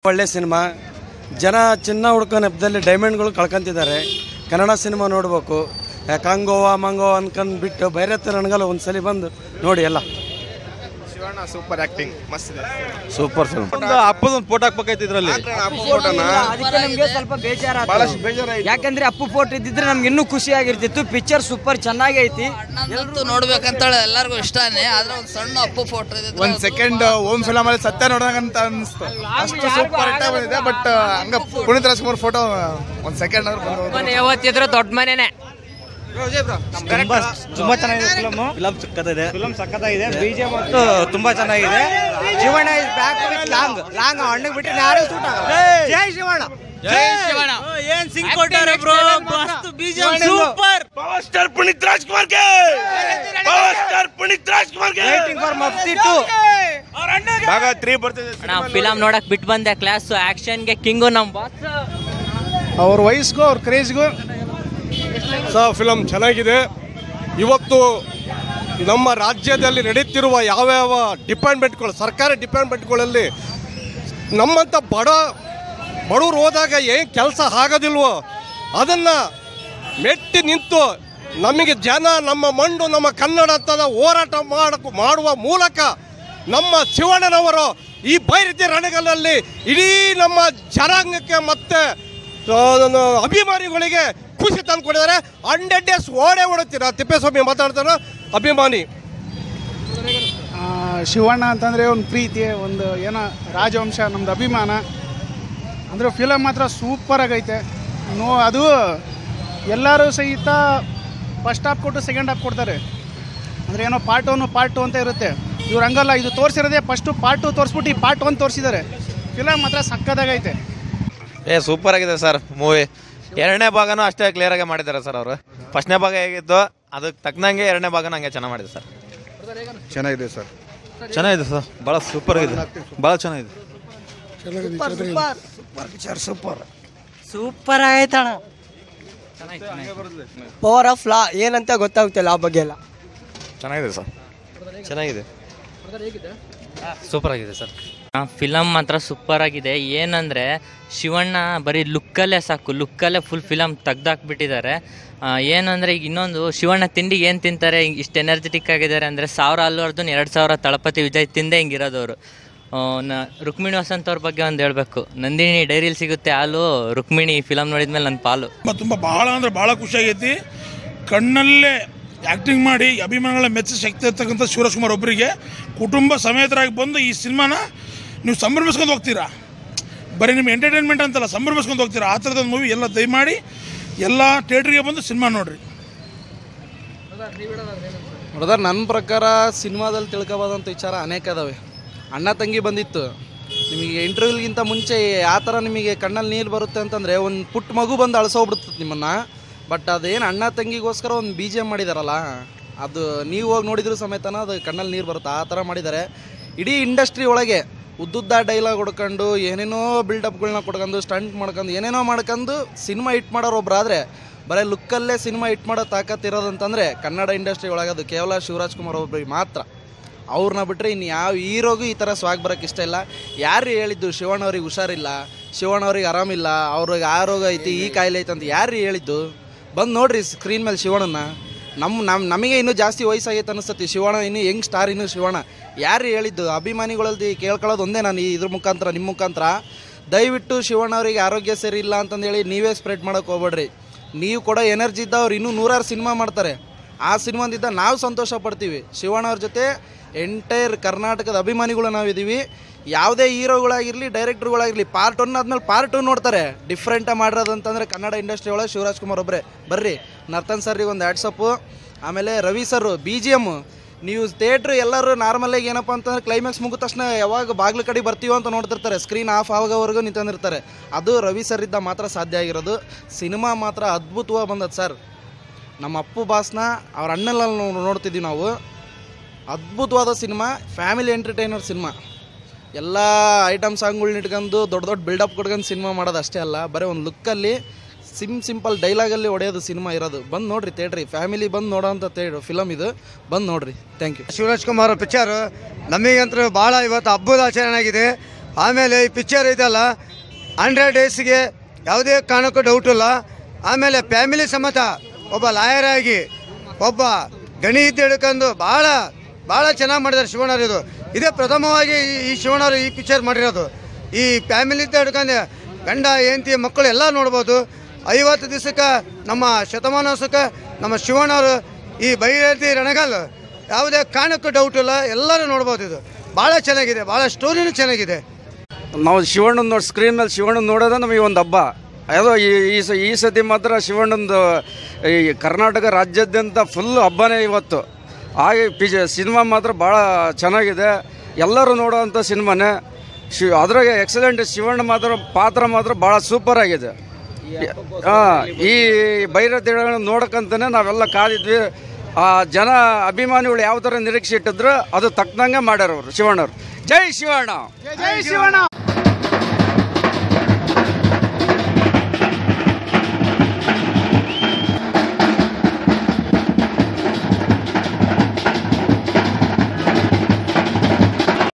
ಒಳ್ಳೆ ಸಿನಿಮಾ. ಜನ ಚಿನ್ನ ಹುಡ್ಕೋ ನೆಪದಲ್ಲಿ ಡೈಮಂಡ್ಗಳು ಕಳ್ಕೊಂತಿದ್ದಾರೆ. ಕನ್ನಡ ಸಿನಿಮಾ ನೋಡಬೇಕು. ಕಾಂಗೋವಾ ಮಂಗೋ ಅನ್ಕೊಂಡು ಬಿಟ್ಟು ಬೈರತ್ತ ನನಗಲ್ಲ ಒಂದ್ಸಲಿ ಬಂದು ನೋಡಿ ಎಲ್ಲ. ಶಿವಣ್ಣ ಸೂಪರ್ ಆಕ್ಟಿಂಗ್ ಮಸ್ತ್ ಇದೆ. Super film. ಅಪ್ಪದೊಂದು ಫೋಟೋ ಹಾಕ್ಬೇಕೈತಿ ಇದ್ರಲ್ಲಿ. ಸ್ವಲ್ಪ ಬೇಜಾರ ಯಾಕಂದ್ರೆ ಅಪ್ಪು ಫೋಟೋ ಇದ್ದಿದ್ರೆ ನಮ್ಗೆ ಇನ್ನೂ ಖುಷಿ ಆಗಿರ್ತಿತ್ತು. ಪಿಕ್ಚರ್ ಸೂಪರ್ ಚೆನ್ನಾಗಿ ಐತಿ. ಎಲ್ಲರೂ ನೋಡ್ಬೇಕಂತ ಎಲ್ಲರಿಗೂ ಇಷ್ಟನೇ. ಆದ್ರೆ ಒಂದು ಸಣ್ಣ ಅಪ್ಪು ಫೋಟೋ ಇದೆ. ಒಂದ್ ಸೆಕೆಂಡ್ ಓಮ್ ಫಿಲಮ್ ಅಲ್ಲಿ ಸತ್ಯ ನೋಡೋದಂತ ಅನಿಸ್ತು. ಅಷ್ಟು ಸೂಪರ್ ಬಂದಿದೆ. ಬಟ್ ಹಂಗ ಪುನೀತ್ ರಾಜ್ಕುಮಾರ್ ಫೋಟೋ ಒಂದ್ ಸೆಕೆಂಡ್ ಆದ್ರೂ ಯಾವತ್ತಿದ್ರು ದೊಡ್ಡ ಮನೆನೆ. ತುಂಬಾ ಚೆನ್ನಾಗಿದೆ ಫಿಲಮ್ ಸಕ್ಕತ್ತಾಗಿದೆ. ಬಿಜಿಎಂ ಅಂತೂ ತುಂಬಾ ಚೆನ್ನಾಗಿದೆ. Shivanna is back with long ಹಣ್ಣಿಗೆ ಬಿಟ್ಟು ಯಾರು ಸೂಟ್ ಆಗಲ್ಲ. ಜೈ ಶಿವಣ್ಣ, ಜೈ ಶಿವಣ್ಣ. ಏನ್ ಸಿಂಗ್ ಕೊಟ್ಟಾರೆ ಬ್ರೋ, ಮಸ್ತ್ BGM super. Power star Puneeth Rajkumar ಗೆ, ಪವರ್ ಸ್ಟಾರ್ ಪುನೀತ್ ರಾಜ್ಕುಮಾರ್ ಗೆ. ವೇಟಿಂಗ್ ಫಾರ್ ಮಫ್ತಿ 2 ಭಾಗ 3 ಬರ್ತಿದೆ. ಫಿಲಮ್ ನೋಡಕ್ ಬಿಟ್ಟು ಬಂದೆ. ಕ್ಲಾಸ್ ಆಕ್ಷನ್ ಗೆ ಕಿಂಗು ನಮ್ ಬಾಸ್. ಅವ್ರ ವಯಸ್ಸಿಗೂ ಅವ್ರ ಕ್ರೇಜ್ಗೂ ಫಿಲಮ್ ಚೆನ್ನಾಗಿದೆ. ಇವತ್ತು ನಮ್ಮ ರಾಜ್ಯದಲ್ಲಿ ನಡೀತಿರುವ ಯಾವ್ಯಾವ ಡಿಪಾರ್ಟ್ಮೆಂಟ್ಗಳು, ಸರ್ಕಾರಿ ಡಿಪಾರ್ಟ್ಮೆಂಟ್ಗಳಲ್ಲಿ ನಮ್ಮಂಥ ಬಡವರು ಹೋದಾಗ ಏನು ಕೆಲಸ ಆಗೋದಿಲ್ವೋ ಅದನ್ನು ಮೆಟ್ಟಿ ನಿಂತು ನಮಗೆ ಜನ ನಮ್ಮ ಮಣ್ಣು ನಮ್ಮ ಕನ್ನಡ ಅಂತ ಹೋರಾಟ ಮಾಡುವ ಮೂಲಕ ನಮ್ಮ ಶಿವಣ್ಣನವರು ಈ ಬೈರತಿ ರಣಗಳಲ್ಲಿ ಇಡೀ ನಮ್ಮ ಜನಾಂಗಕ್ಕೆ ಮತ್ತು ಅಭಿಮಾನಿಗಳಿಗೆ ಖುಷಿ ತಂದು ಕೊಟ್ಟಿದ್ದಾರೆ. 100 days ಓಡೇ ಓಡುತ್ತೀರ. ತಿಪ್ಪೇಸ್ವಾಮಿ ಮಾತಾಡ್ತಾರ ಅಭಿಮಾನಿ. ಶಿವಣ್ಣ ಅಂತಂದರೆ ಒಂದು ಪ್ರೀತಿ, ಒಂದು ಏನೋ ರಾಜವಂಶ, ನಮ್ದು ಅಭಿಮಾನ. ಅಂದರೆ ಫಿಲಮ್ ಮಾತ್ರ ಸೂಪರಾಗೈತೆ. ಅದು ಎಲ್ಲರೂ ಸಹಿತ ಫಸ್ಟ್ ಹಾಫ್ ಕೊಟ್ಟು ಸೆಕೆಂಡ್ ಹಾಫ್ ಕೊಡ್ತಾರೆ. ಅಂದರೆ ಏನೋ ಪಾರ್ಟ್ 1 ಪಾರ್ಟ್ 2 ಅಂತ ಇರುತ್ತೆ. ಇವ್ರು ಹಂಗಲ್ಲ, ಇದು ತೋರಿಸಿರೋದೇ ಫಸ್ಟು ಪಾರ್ಟ್ 2 ತೋರಿಸ್ಬಿಟ್ಟು ಈ ಪಾರ್ಟ್ 1 ತೋರಿಸಿದ್ದಾರೆ. ಫಿಲಮ್ ಮಾತ್ರ ಸಕ್ಕತ್ತಾಗೈತೆ. ಸೂಪರ್ ಆಗಿದೆ ಸರ್ ಮೂವಿ. ಎರಡನೇ ಭಾಗನೂ ಅಷ್ಟೇ ಕ್ಲಿಯರ್ ಆಗಿ ಮಾಡಿದ್ದಾರೆ ಸರ್ ಅವರು. ಫಸ್ಟ್ನೇ ಭಾಗ ಹೇಗಿತ್ತು ಅದಕ್ಕೆ ತಕ್ಕನಂಗೆ ಎರಡನೇ ಭಾಗನೂ ಹಂಗೆ ಚೆನ್ನಾಗಿ ಮಾಡಿದೆ ಸರ್. ಚೆನ್ನಾಗಿದೆ ಸರ್, ಚೆನ್ನಾಗಿದೆ ಸರ್, ಭಾಳ ಸೂಪರ್ ಆಗಿದೆ, ಭಾಳ ಚೆನ್ನಾಗಿದೆ. ಸೂಪರ್ ಆಯ್ತಣ. ಪವರ್ ಆಫ್ ಲಾ ಏನಂತ ಗೊತ್ತಾಗ್ತಿಲ್ಲ ಆ ಬಗ್ಗೆ ಎಲ್ಲ. ಚೆನ್ನಾಗಿದೆ ಸರ್, ಚೆನ್ನಾಗಿದೆ, ಸೂಪರ್ ಆಗಿದೆ ಸರ್. ಫಿಲಮ್ ಮಾತ್ರ ಸೂಪರ್ ಆಗಿದೆ. ಏನಂದರೆ ಶಿವಣ್ಣ ಬರೀ ಲುಕ್ಕಲ್ಲೇ ಸಾಕು, ಲುಕ್ಕಲ್ಲೇ ಫುಲ್ ಫಿಲಮ್ ತೆಗ್ದಾಕ್ಬಿಟ್ಟಿದ್ದಾರೆ. ಏನಂದರೆ ಈಗ ಇನ್ನೊಂದು ಶಿವಣ್ಣ ತಿಂಡಿಗೆ ಏನು ತಿಂತಾರೆ, ಇಷ್ಟು ಎನರ್ಜೆಟಿಕ್ ಆಗಿದ್ದಾರೆ ಅಂದರೆ 1000 ಅಲ್ಲು ಅರ್ಜುನ್ 2000 ತಳಪತಿ ವಿಜಯ್ ತಿಂದೇ ಹಿಂಗಿರೋದವರು. ರುಕ್ಮಿಣಿ ವಸಂತ್ ಅವ್ರ ಬಗ್ಗೆ ಒಂದು ಹೇಳಬೇಕು. ನಂದಿನಿ ಡೈರಿಲಿ ಸಿಗುತ್ತೆ ಹಾಲು, ರುಕ್ಮಿಣಿ ಫಿಲಮ್ ನೋಡಿದ್ಮೇಲೆ ನನ್ನ ಪಾಲು. ತುಂಬ ಭಾಳ ಅಂದರೆ ಭಾಳ ಖುಷಿಯಾಗೈತಿ. ಕಣ್ಣಲ್ಲೇ ಆ್ಯಕ್ಟಿಂಗ್ ಮಾಡಿ ಅಭಿಮಾನಿಗಳ ಮೆಚ್ಚ ಶಕ್ತಿ ಇರ್ತಕ್ಕಂಥ ಶಿವರಾಜ್ಕುಮಾರ್ ಒಬ್ಬರಿಗೆ ಕುಟುಂಬ ಸಮೇತರಾಗಿ ಬಂದು ಈ ಸಿನಿಮಾನ ನೀವು ಸಂಭ್ರಮಿಸ್ಕೊಂಡು ಹೋಗ್ತೀರಾ. ಬರೀ ನಿಮ್ಮ ಎಂಟರ್ಟೈನ್ಮೆಂಟ್ ಅಂತಲ್ಲ, ಸಂಭ್ರಮಿಸ್ಕೊಂಡು ಹೋಗ್ತೀರಾ. ಆ ಥರದ ಮೂವಿ ಎಲ್ಲ ದಯಮಾಡಿ ಎಲ್ಲ ಥಿಯೇಟ್ರಿಗೆ ಬಂದು ಸಿನಿಮಾ ನೋಡ್ರಿ. ಬ್ರದರ್, ನನ್ನ ಪ್ರಕಾರ ಸಿನಿಮಾದಲ್ಲಿ ತಿಳ್ಕೊಬೋದಂಥ ವಿಚಾರ ಅನೇಕ ಅದಾವೆ. ಅಣ್ಣ ತಂಗಿ ಬಂದಿತ್ತು, ನಿಮಗೆ ಇಂಟರ್ವ್ಯೂಗಿಂತ ಮುಂಚೆ ಆ ಥರ ನಿಮಗೆ ಕಣ್ಣಲ್ಲಿ ನೀರು ಬರುತ್ತೆ ಅಂತಂದರೆ ಒಂದು ಪುಟ್ಟ ಮಗು ಬಂದು ಅಳಿಸೋಗ್ಬಿಡ್ತದೆ ನಿಮ್ಮನ್ನು. ಬಟ್ ಅದೇನು ಅಣ್ಣ ತಂಗಿಗೋಸ್ಕರ ಒಂದು BGM ಮಾಡಿದಾರಲ್ಲ, ಅದು ನೀವು ಹೋಗಿ ನೋಡಿದ್ರು ಸಮೇತನ ಅದು ಕಣ್ಣಲ್ಲಿ ನೀರು ಬರುತ್ತೆ. ಆ ಥರ ಮಾಡಿದ್ದಾರೆ. ಇಡೀ ಇಂಡಸ್ಟ್ರಿ ಒಳಗೆ ಉದ್ದುದ್ದ ಡೈಲಾಗ್ ಹೊಡ್ಕೊಂಡು ಏನೇನೋ ಬಿಲ್ಡಪ್ಗಳನ್ನ ಕೊಡ್ಕೊಂಡು ಸ್ಟಂಟ್ ಮಾಡ್ಕೊಂಡು ಏನೇನೋ ಮಾಡ್ಕೊಂಡು ಸಿನಿಮಾ ಹಿಟ್ ಮಾಡೋರು ಒಬ್ಬರಾದರೆ, ಬರೀ ಲುಕ್ಕಲ್ಲೇ ಸಿನಿಮಾ ಹಿಟ್ ಮಾಡೋ ತಾಕತ್ತಿರೋದಂತಂದರೆ ಕನ್ನಡ ಇಂಡಸ್ಟ್ರಿ ಒಳಗೆ ಅದು ಕೇವಲ ಶಿವರಾಜ್ಕುಮಾರ್ ಒಬ್ಬರಿಗೆ ಮಾತ್ರ. ಅವ್ರನ್ನ ಬಿಟ್ಟರೆ ಇನ್ನು ಯಾವ ಹೀರೋಗೂ ಈ ಥರ ಸ್ವಾಗ್ ಬರೋಕ್ಕೆ ಇಷ್ಟ ಇಲ್ಲ. ಯಾರು ಹೇಳಿದ್ದು ಶಿವಣ್ಣವ್ರಿಗೆ ಹುಷಾರಿಲ್ಲ, ಶಿವಣ್ಣವ್ರಿಗೆ ಆರಾಮಿಲ್ಲ, ಅವ್ರಿಗೆ ಆ ರೋಗ ಐತಿ, ಈ ಕಾಯಿಲೆ ಐತೆ ಅಂತ ಯಾರು ಹೇಳಿದ್ದು? ಬಂದು ನೋಡ್ರಿ ಸ್ಕ್ರೀನ್ ಮೇಲೆ ಶಿವಣ್ಣನ. ನಮಗೆ ಇನ್ನೂ ಜಾಸ್ತಿ ವಯಸ್ಸಾಗೈತೆ ಅನಿಸ್ತತಿ. ಶಿವಣ್ಣ ಇನ್ನೂ ಯಂಗ್ ಸ್ಟಾರ್, ಇನ್ನೂ ಶಿವಣ್ಣ ಯಾರು ಹೇಳಿದ್ದು? ಅಭಿಮಾನಿಗಳಲ್ಲಿ ಕೇಳ್ಕೊಳ್ಳೋದು ಒಂದೇ ನಾನು ಇದ್ರ ಮುಖಾಂತರ, ನಿಮ್ಮ ಮುಖಾಂತರ ದಯವಿಟ್ಟು ಶಿವಣ್ಣವ್ರಿಗೆ ಆರೋಗ್ಯ ಸರಿ ಇಲ್ಲ ಅಂತಂದೇಳಿ ನೀವೇ ಸ್ಪ್ರೆಡ್ ಮಾಡೋಕೆ ಹೋಗ್ಬೇಡ್ರಿ. ನೀವು ಕೂಡ ಎನರ್ಜಿ ಇದ್ದವ್ರು ಇನ್ನೂ 100 ಸಿನಿಮಾ ಮಾಡ್ತಾರೆ. ಆ ಸಿನಿಮಾದಿಂದ ನಾವು ಸಂತೋಷ ಪಡ್ತೀವಿ. ಶಿವಣ್ಣವ್ರ ಜೊತೆ ಎಂಟೈರ್ ಕರ್ನಾಟಕದ ಅಭಿಮಾನಿಗಳು ನಾವಿದ್ದೀವಿ. ಯಾವುದೇ ಹೀರೋಗಳಾಗಿರಲಿ, ಡೈರೆಕ್ಟರ್ಗಳಾಗಿರಲಿ, ಪಾರ್ಟ್ 1 ಆದಮೇಲೆ ಪಾರ್ಟ್ 2 ನೋಡ್ತಾರೆ. ಡಿಫ್ರೆಂಟಾಗಿ ಮಾಡಿರೋದಂತಂದರೆ ಕನ್ನಡ ಇಂಡಸ್ಟ್ರಿ ಒಳಗೆ ಶಿವರಾಜ್ಕುಮಾರ್ ಒಬ್ಬರೇ. ಬರ್ರಿ, ನರ್ತನ್ ಸರ್ರಿಗೆ ಒಂದು ಹ್ಯಾಟ್ಸಪ್ಪು. ಆಮೇಲೆ ರವಿ ಸರ್ BGM. ನೀವು ಥಿಯೇಟ್ರ್ ಎಲ್ಲರೂ ನಾರ್ಮಲಾಗಿ ಏನಪ್ಪ ಅಂತಂದರೆ ಕ್ಲೈಮ್ಯಾಕ್ಸ್ ಮುಗಿದ ತಕ್ಷಣ ಯಾವಾಗ ಬಾಗಿಲು ಕಡೆ ಬರ್ತೀವೋ ಅಂತ ನೋಡ್ತಿರ್ತಾರೆ. ಸ್ಕ್ರೀನ್ ಆಫ್ ಆಗೋವರೆಗೂ ನಿಂತಿರ್ತಾರೆ. ಅದು ರವಿ ಸರ್ ಇದ್ದ ಮಾತ್ರ ಸಾಧ್ಯ ಆಗಿರೋದು. ಸಿನಿಮಾ ಮಾತ್ರ ಅದ್ಭುತವಾಗಿ ಬಂದದ್ದು ಸರ್. ನಮ್ಮ ಅಪ್ಪು ಬಾಸ್ನ ಅವ್ರ ಅಣ್ಣೆಲ್ಲ ನೋಡ್ತಿದ್ದೀವಿ ನಾವು. ಅದ್ಭುತವಾದ ಸಿನಿಮಾ, ಫ್ಯಾಮಿಲಿ ಎಂಟರ್ಟೈನರ್ ಸಿನಿಮಾ. ಎಲ್ಲ ಐಟಮ್ ಸಾಂಗ್ಗಳ್ನ ಇಟ್ಕೊಂಡು ದೊಡ್ಡ ದೊಡ್ಡ ಬಿಲ್ಡಪ್ ಕೊಡ್ಕೊಂಡು ಸಿನಿಮಾ ಮಾಡೋದು ಅಷ್ಟೇ ಅಲ್ಲ, ಬರೀ ಒಂದು ಲುಕ್ಕಲ್ಲಿ ಸಿಂಪಲ್ ಡೈಲಾಗಲ್ಲಿ ಹೊಡೆಯೋದು ಸಿನಿಮಾ ಇರೋದು. ಬಂದು ನೋಡಿರಿ ಥಿಯೇಟ್ರಿ, ಫ್ಯಾಮಿಲಿ ಬಂದು ನೋಡೋಂಥ ಫಿಲಮ್ ಇದು. ಬಂದು ನೋಡಿರಿ. Thank you. ಶಿವರಾಜ್ಕುಮಾರ್ ಪಿಕ್ಚರ್ ನಮಗಂತೂ ಭಾಳ ಇವತ್ತು ಹಬ್ಬದ ಆಚರಣೆ ಆಗಿದೆ. ಆಮೇಲೆ ಈ ಪಿಕ್ಚರ್ ಇದೆಲ್ಲ 100 ಡೇಸ್ಗೆ ಯಾವುದೇ ಕಾರಣಕ್ಕೂ ಡೌಟ್ ಇಲ್ಲ. ಆಮೇಲೆ ಫ್ಯಾಮಿಲಿ ಸಮೇತ ಒಬ್ಬ ಲಾಯರ್ ಆಗಿ ಒಬ್ಬ ಗಣಿ ಇದ್ದು ಹಿಡ್ಕೊಂಡು ಭಾಳ ಚೆನ್ನಾಗಿ ಮಾಡಿದ್ದಾರೆ ಶಿವಣ್ಣರು. ಇದೇ ಪ್ರಥಮವಾಗಿ ಈ ಶಿವಣ್ಣರು ಈ ಪಿಕ್ಚರ್ ಮಾಡಿರೋದು. ಈ ಫ್ಯಾಮಿಲಿ ಇದ್ದು ಹಿಡ್ಕೊಂಡು ಗಂಡ ಹೆಂಡತಿ ಮಕ್ಕಳು ಎಲ್ಲ ನೋಡ್ಬೋದು. 50 ದಿವಸಕ್ಕೆ ನಮ್ಮ ಶತಮಾನೋತ್ಸವಕ್ಕೆ ನಮ್ಮ ಶಿವಣ್ಣವರು ಈ ಬೈರತಿ ರಣಗಲ್ ಯಾವುದೇ ಕಾರಣಕ್ಕೂ ಡೌಟ್ ಇಲ್ಲ, ಎಲ್ಲರೂ ನೋಡ್ಬೋದು. ಇದು ಭಾಳ ಚೆನ್ನಾಗಿದೆ, ಭಾಳ ಸ್ಟೋರಿನೂ ಚೆನ್ನಾಗಿದೆ. ನಾವು ಶಿವಣ್ಣನ ನೋಡಿ ಸ್ಕ್ರೀನ್ ಮೇಲೆ ಶಿವಣ್ಣನ ನೋಡೋದೇ ನಮಗೆ ಒಂದು ಹಬ್ಬ. ಯಾವುದೋ ಈ ಸತಿ ಮಾತ್ರ ಶಿವಣ್ಣಂದು ಈ ಕರ್ನಾಟಕ ರಾಜ್ಯಾದ್ಯಂತ ಫುಲ್ ಹಬ್ಬನೇ ಇವತ್ತು. ಹಾಗೆ ಸಿನಿಮಾ ಮಾತ್ರ ಭಾಳ ಚೆನ್ನಾಗಿದೆ, ಎಲ್ಲರೂ ನೋಡೋವಂಥ ಸಿನಿಮಾನೇ. ಅದ್ರಾಗೆ ಎಕ್ಸಲೆಂಟ್. ಶಿವಣ್ಣ ಪಾತ್ರ ಮಾತ್ರ ಭಾಳ ಸೂಪರ್ ಆಗಿದೆ. ಈ ಬೈರತಿಗಳನ್ನು ನೋಡೋಕ್ಕಂತಲೇ ನಾವೆಲ್ಲ ಕಾದಿದ್ವಿ. ಆ ಜನ ಅಭಿಮಾನಿಗಳು ಯಾವ ಥರ ನಿರೀಕ್ಷೆ ಇಟ್ಟಿದ್ರು ಅದು ತಕ್ಕಂಗೆ ಮಾಡ್ಯಾರ ಅವರು ಶಿವಣ್ಣವ್ರು. ಜೈ ಶಿವಣ್ಣ, ಜೈ ಶಿವಣ್ಣ.